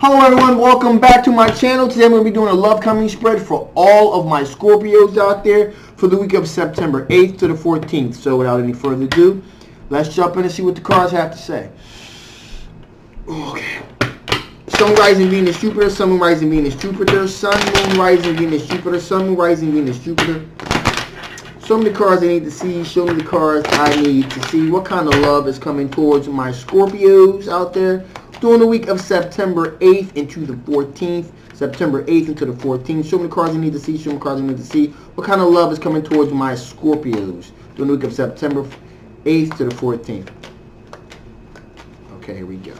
Hello everyone, welcome back to my channel. Today I'm going to be doing a love coming spread for all of my Scorpios out there for the week of September 8th to the 14th. So without any further ado, let's jump in and see what the cards have to say. Okay. Sun, Rising, Venus, Jupiter, Sun, Moon, Rising, Venus, Jupiter, Sun, Moon, Rising, Venus, Jupiter, Sun, Moon, Rising, Venus, Jupiter. Show me the cards I need to see. Show me the cards I need to see. What kind of love is coming towards my Scorpios out there during the week of September 8th into the 14th. September 8th into the 14th. Show me the cards I need to see. Show me the cards I need to see. What kind of love is coming towards my Scorpios during the week of September 8th to the 14th. Okay, here we go.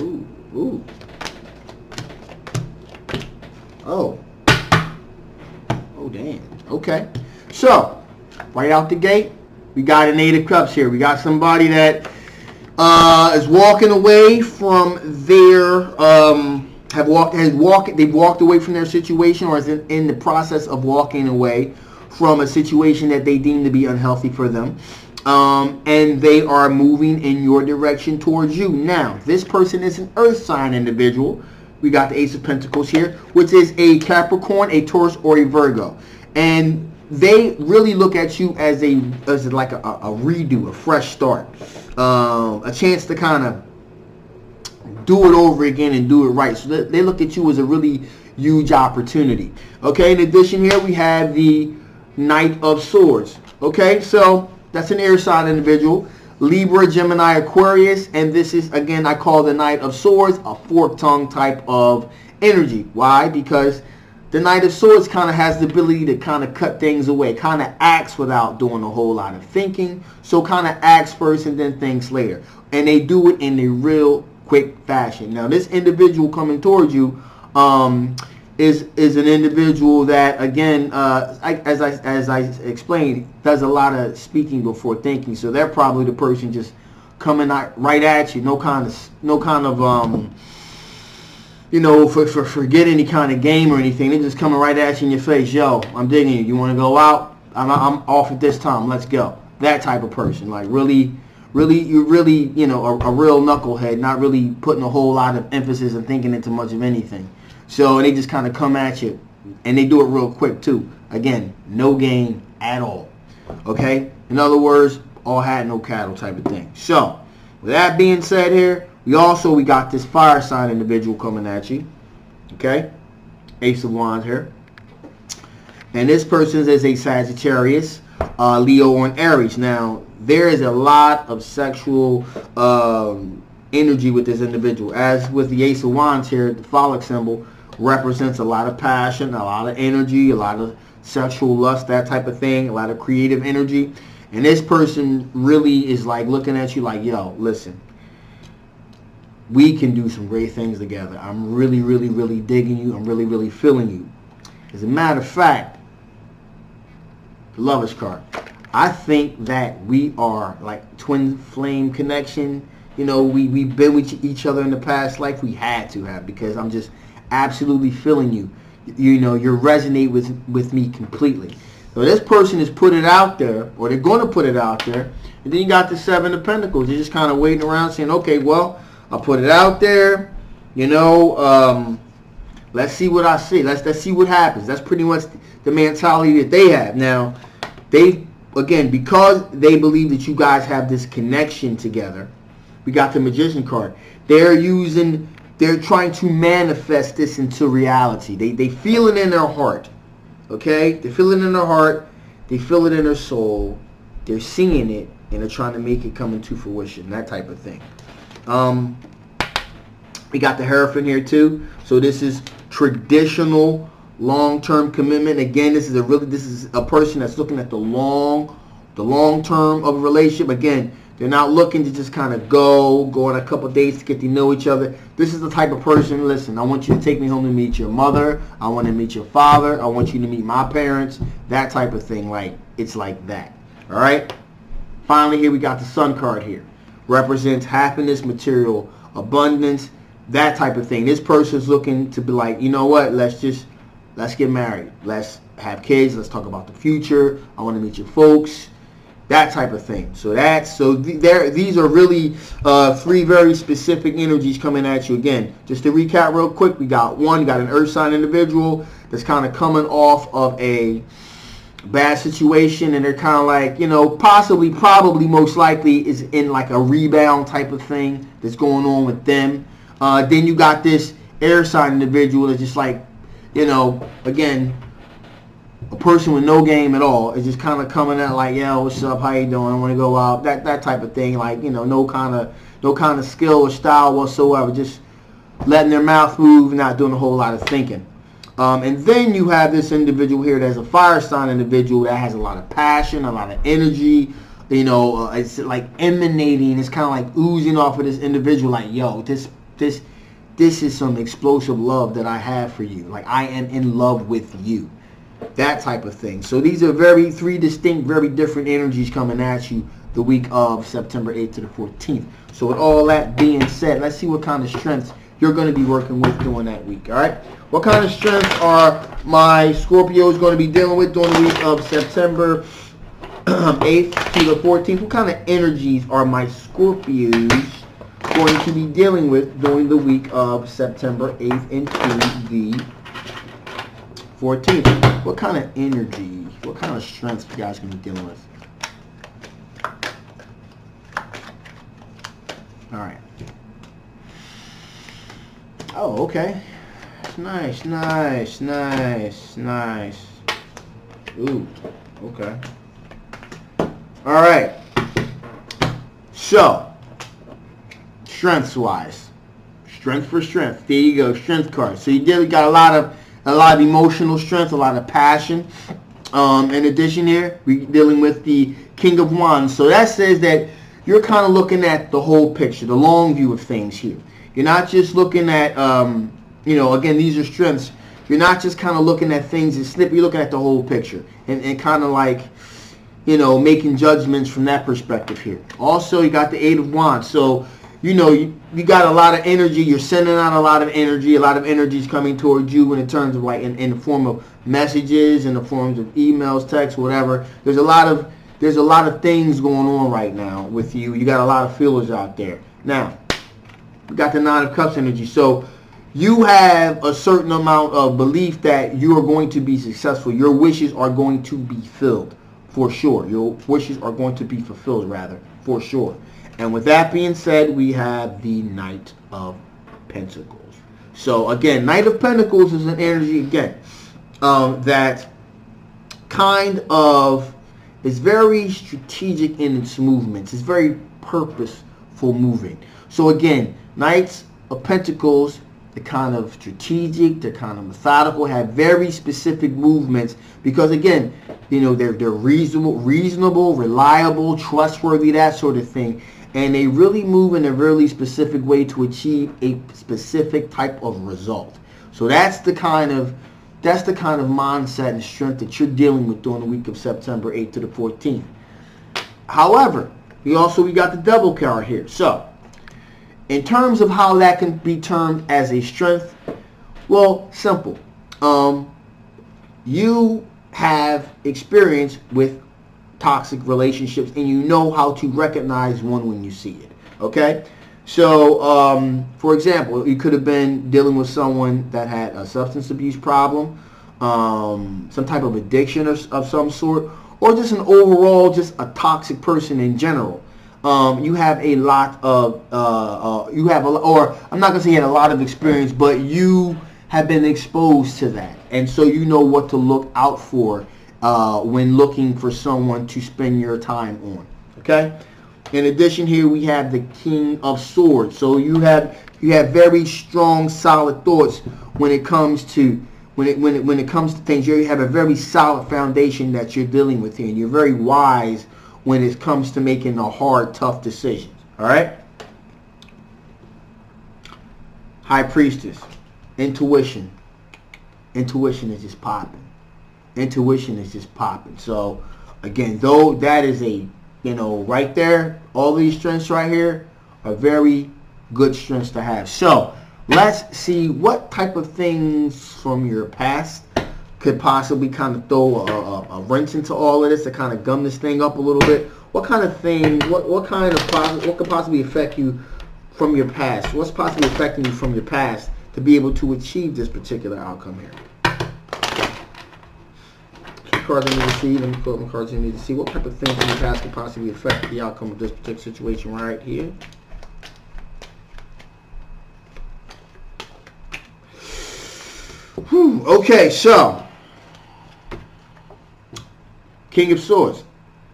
Ooh. Oh, damn. Okay. So, right out the gate, we got an Eight of Cups here. We got somebody that is walking away from their, they've walked away from their situation, or is in the process of walking away from a situation that they deem to be unhealthy for them. And they are moving in your direction towards you. Now, this person is an earth sign individual. We got the Ace of Pentacles here, which is a Capricorn, a Taurus, or a Virgo. And they really look at you as like a redo, a fresh start, a chance to kind of do it over again and do it right. So they look at you as a really huge opportunity. Okay, in addition here, we have the Knight of Swords. Okay, so that's an air sign individual. Libra, Gemini, Aquarius, and this is, again, I call the Knight of Swords a forked tongue type of energy. Why? Because the Knight of Swords kind of has the ability to kind of cut things away, kind of acts without doing a whole lot of thinking, so kind of acts first and then thinks later. And they do it in a real quick fashion. Now, this individual coming towards you is an individual that, again, as I explained, does a lot of speaking before thinking. So they're probably the person just coming right at you, no kind of forget any kind of game or anything. They're just coming right at you in your face. Yo, I'm digging you. You want to go out? I'm off at this time. Let's go. That type of person, like really, a real knucklehead, not really putting a whole lot of emphasis and thinking into much of anything. So they just kind of come at you, and they do it real quick too. Again, no game at all. Okay? In other words, all hat, no cattle type of thing. So, with that being said here, we got this fire sign individual coming at you. Okay? Ace of Wands here. And this person is a Sagittarius, Leo, or an Aries. Now, there is a lot of sexual energy with this individual. As with the Ace of Wands here, the phallic symbol represents a lot of passion, a lot of energy, a lot of sexual lust, that type of thing, a lot of creative energy. And this person really is like looking at you like, yo, listen, we can do some great things together. I'm really, really, really digging you. I'm really, really feeling you. As a matter of fact, the Lovers card, I think that we are like twin flame connection. You know, we've been with each other in the past life. We had to have, because I'm just absolutely feeling you. You know, you resonate with me completely. So this person has put it out there, or they're going to put it out there. And then you got the Seven of Pentacles. You're just kind of waiting around saying, okay, well, I'll put it out there. You know, let's see what I see. Let's see what happens. That's pretty much the mentality that they have. Now, again, because they believe that you guys have this connection together, we got the Magician card. They're trying to manifest this into reality. They feel it in their heart. Okay? They feel it in their heart. They feel it in their soul. They're seeing it, and they're trying to make it come into fruition. That type of thing. We got the Hierophant here too. So this is traditional long-term commitment. Again, this is a person that's looking at the long term of a relationship. Again, they're not looking to just kind of go on a couple dates to get to know each other. This is the type of person, listen, I want you to take me home to meet your mother. I want to meet your father. I want you to meet my parents. That type of thing. Like, it's like that. All right? Finally, here we got the Sun card here. Represents happiness, material abundance, that type of thing. This person's looking to be like, you know what? Let's get married. Let's have kids. Let's talk about the future. I want to meet your folks. That type of thing. So these are really 3 very specific energies coming at you. Again, just to recap real quick, we got an earth sign individual that's kind of coming off of a bad situation, and they're kind of like, possibly, probably, most likely is in like a rebound type of thing that's going on with them. Then you got this air sign individual that's just like, again, a person with no game at all is just kind of coming out like, yo, what's up, how you doing, I want to go out, that type of thing, like, no kind of skill or style whatsoever, just letting their mouth move, not doing a whole lot of thinking. And then you have this individual here that's a fire sign individual that has a lot of passion, a lot of energy, it's like emanating, it's kind of like oozing off of this individual, like, yo, this is some explosive love that I have for you, like I am in love with you. That type of thing. So these are 3 distinct, very different energies coming at you the week of September 8th to the 14th. So with all that being said, let's see what kind of strengths you're going to be working with during that week. All right? What kind of strengths are my Scorpios going to be dealing with during the week of September 8th to the 14th? What kind of energies are my Scorpios going to be dealing with during the week of September 8th into the 14th? What kind of energy, what kind of strengths you guys going to be dealing with? All right. Oh, okay. Nice. Ooh, okay. All right. So, strengths-wise, strength for strength. There you go, strength card. So you got a lot of emotional strength, a lot of passion. In addition here, we're dealing with the King of Wands. So that says that you're kind of looking at the whole picture, the long view of things here. You're not just looking at, again, these are strengths. You're not just kind of looking at things and snip. You're looking at the whole picture and kind of like, making judgments from that perspective here. Also, you got the Eight of Wands. So, you got a lot of energy. You're sending out a lot of energy. A lot of energy is coming towards you in terms of like in the form of messages, in the forms of emails, texts, whatever. There's a lot of things going on right now with you. You got a lot of feelers out there. Now, we got the Nine of Cups energy. So you have a certain amount of belief that you are going to be successful. Your wishes are going to be filled, for sure. Your wishes are going to be fulfilled, rather, for sure. And with that being said, we have the Knight of Pentacles. So again, Knight of Pentacles is an energy, again, that kind of is very strategic in its movements. It's very purposeful moving. So again, Knights of Pentacles, they're kind of strategic, they're kind of methodical, have very specific movements because again, they're reasonable, reliable, trustworthy, that sort of thing. And they really move in a really specific way to achieve a specific type of result. So that's the kind of mindset and strength that you're dealing with during the week of September 8th to the 14th. However, we got the Devil card here. So, in terms of how that can be termed as a strength, well, simple. You have experience with toxic relationships and you know how to recognize one when you see it. Okay? So, for example, you could have been dealing with someone that had a substance abuse problem, some type of addiction of some sort, or just an overall, just a toxic person in general. You have a lot of, or I'm not going to say you had a lot of experience, but you have been exposed to that. And so you know what to look out for when looking for someone to spend your time on. Okay? In addition here, we have the King of Swords. So you have very strong, solid thoughts when it comes to when it comes to things. You have a very solid foundation that you're dealing with here, and you're very wise when it comes to making the hard, tough decisions. All right? High Priestess. Intuition. Intuition is just popping. Intuition is just popping. So, again, though that is a, right there, all these strengths right here are very good strengths to have. So, let's see what type of things from your past could possibly kind of throw a wrench into all of this to kind of gum this thing up a little bit? What kind of thing, what could possibly affect you from your past? What's possibly affecting you from your past to be able to achieve this particular outcome here? Some cards I need to see. Let me pull up my cards I need to see. What type of thing from your past could possibly affect the outcome of this particular situation right here? Okay, so King of Swords.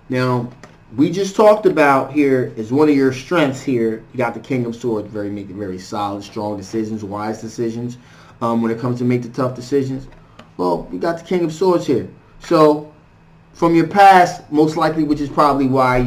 Now, we just talked about here is one of your strengths here. You got the King of Swords, making very solid, strong decisions, wise decisions. When it comes to make the tough decisions, well, you got the King of Swords here. So, from your past, most likely, which is probably why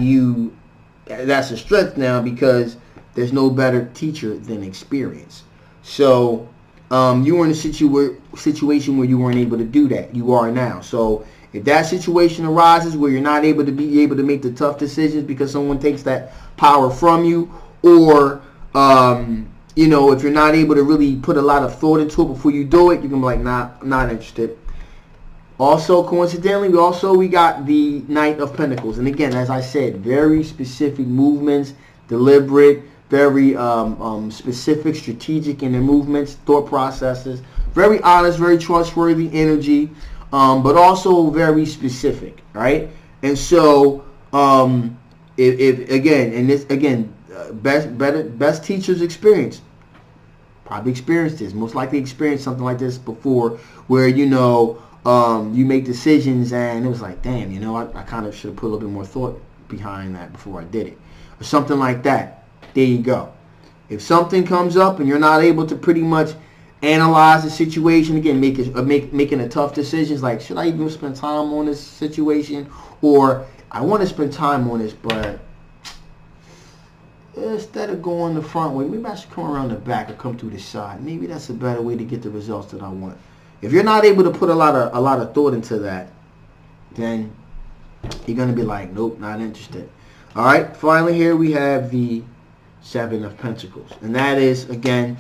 that's a strength now, because there's no better teacher than experience. So, you were in a situation where you weren't able to do that. You are now. So if that situation arises where you're not able to make the tough decisions because someone takes that power from you, or if you're not able to really put a lot of thought into it before you do it, you can be like, nah, I'm not interested. Also, coincidentally, we got the Knight of Pentacles. And again, as I said, very specific movements, deliberate, very specific, strategic in their movements, thought processes, very honest, very trustworthy energy, but also very specific, right? And so, best teachers experience, probably experienced this, most likely experienced something like this before, where you make decisions and it was like, damn, I kind of should have put a little bit more thought behind that before I did it, or something like that. There you go. If something comes up and you're not able to pretty much analyze the situation, again, making a tough decisions like, should I even spend time on this situation? Or I want to spend time on this, but instead of going the front way, maybe I should come around the back or come through the side. Maybe that's a better way to get the results that I want. If you're not able to put a lot of thought into that, then you're going to be like, nope, not interested. All right, finally here we have the Seven of Pentacles. And that is, again,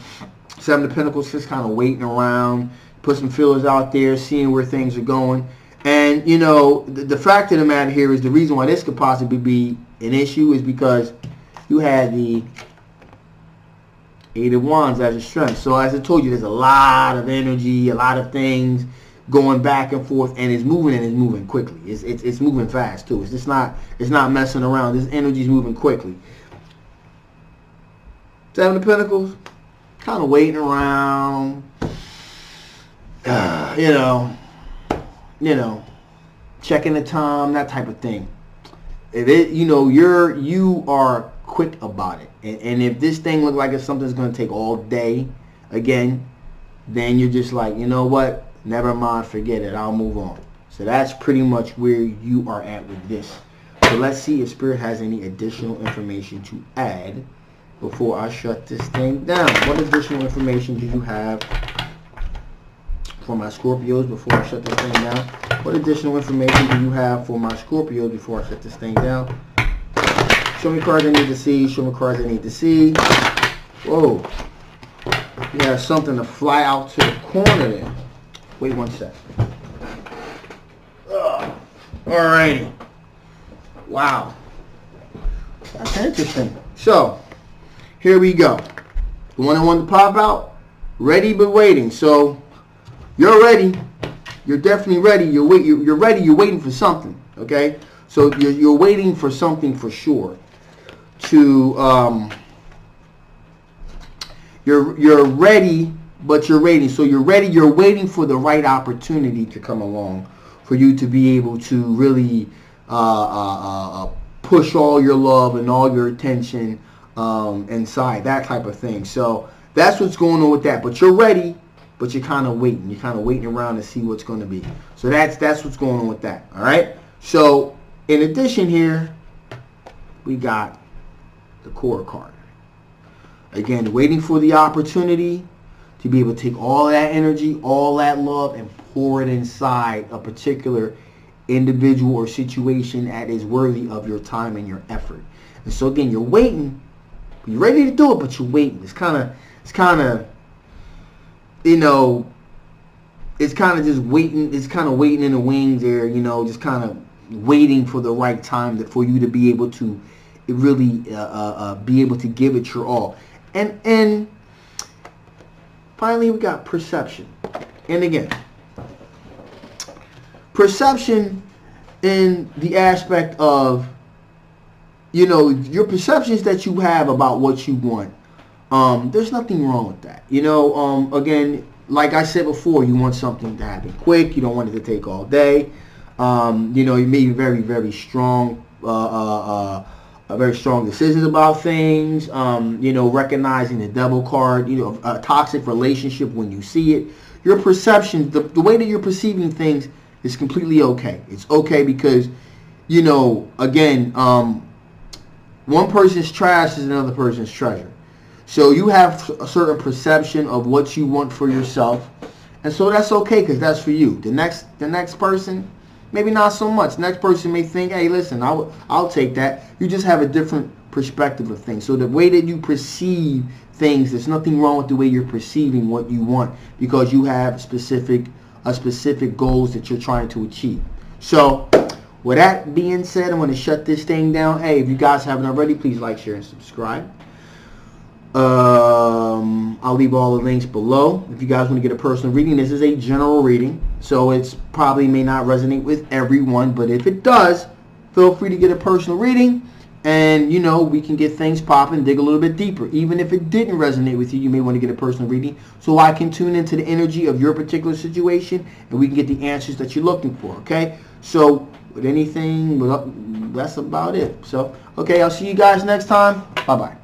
Seven of Pentacles, just kind of waiting around, put some feelers out there, seeing where things are going. And, the fact of the matter here is the reason why this could possibly be an issue is because you had the Eight of Wands as a strength. So as I told you, there's a lot of energy, a lot of things going back and forth, and it's moving quickly. It's moving fast too. It's not messing around. This energy's moving quickly. Seven of Pentacles, kind of waiting around, checking the time, that type of thing. If you are quick about it, and if this thing looks like it's something that's going to take all day, again, then you're just like, you know what? Never mind, forget it. I'll move on. So that's pretty much where you are at with this. So let's see if Spirit has any additional information to add before I shut this thing down. What additional information do you have for my Scorpios before I shut this thing down? What additional information do you have for my Scorpios before I shut this thing down? Show me cards I need to see. Show me cards I need to see. Whoa. You have something to fly out to the corner there. Wait one sec. Alrighty. Wow. That's interesting. So, here we go. The one I wanted to pop out, ready but waiting. So, you're ready. You're definitely ready. You're ready. You're waiting for something. Okay. So you're waiting for something for sure. You're ready, but you're waiting. So you're ready. You're waiting for the right opportunity to come along for you to be able to really push all your love and all your attention inside, that type of thing. So that's what's going on with that. But you're ready, but you're kind of waiting. You're kind of waiting around to see what's going to be. So that's what's going on with that. All right. So in addition here, we got the core card. Again, waiting for the opportunity to be able to take all that energy, all that love, and pour it inside a particular individual or situation that is worthy of your time and your effort. And so again, you're waiting. You're ready to do it, but you're waiting. It's kind of, it's kind of just waiting. It's kind of waiting in the wings there, you know, just kind of waiting for the right time for you to be able to really be able to give it your all. And finally, we got perception. And again, perception in the aspect of, you know, your perceptions that you have about what you want. There's nothing wrong with that. You know, again, like I said before, you want something to happen quick. You don't want it to take all day. You know, you may be very, very strong, very strong decisions about things. You know, recognizing the devil card. You know, a toxic relationship when you see it. Your perception, the way that you're perceiving things is completely okay. It's okay because, you know, again, one person's trash is another person's treasure. So you have a certain perception of what you want for yourself, and so that's okay because that's for you. The next person, maybe not so much. The next person may think, hey, listen, I'll take that. You just have a different perspective of things. So the way that you perceive things, there's nothing wrong with the way you're perceiving what you want because you have specific goals that you're trying to achieve. So with that being said, I'm going to shut this thing down. Hey, if you guys haven't already, please like, share, and subscribe. I'll leave all the links below. If you guys want to get a personal reading, this is a general reading, so it's probably may not resonate with everyone, but if it does, feel free to get a personal reading, and you know, we can get things popping, dig a little bit deeper. Even if it didn't resonate with you, you may want to get a personal reading so I can tune into the energy of your particular situation and we can get the answers that you're looking for. Okay, so with anything, that's about it. So okay, I'll see you guys next time. Bye bye.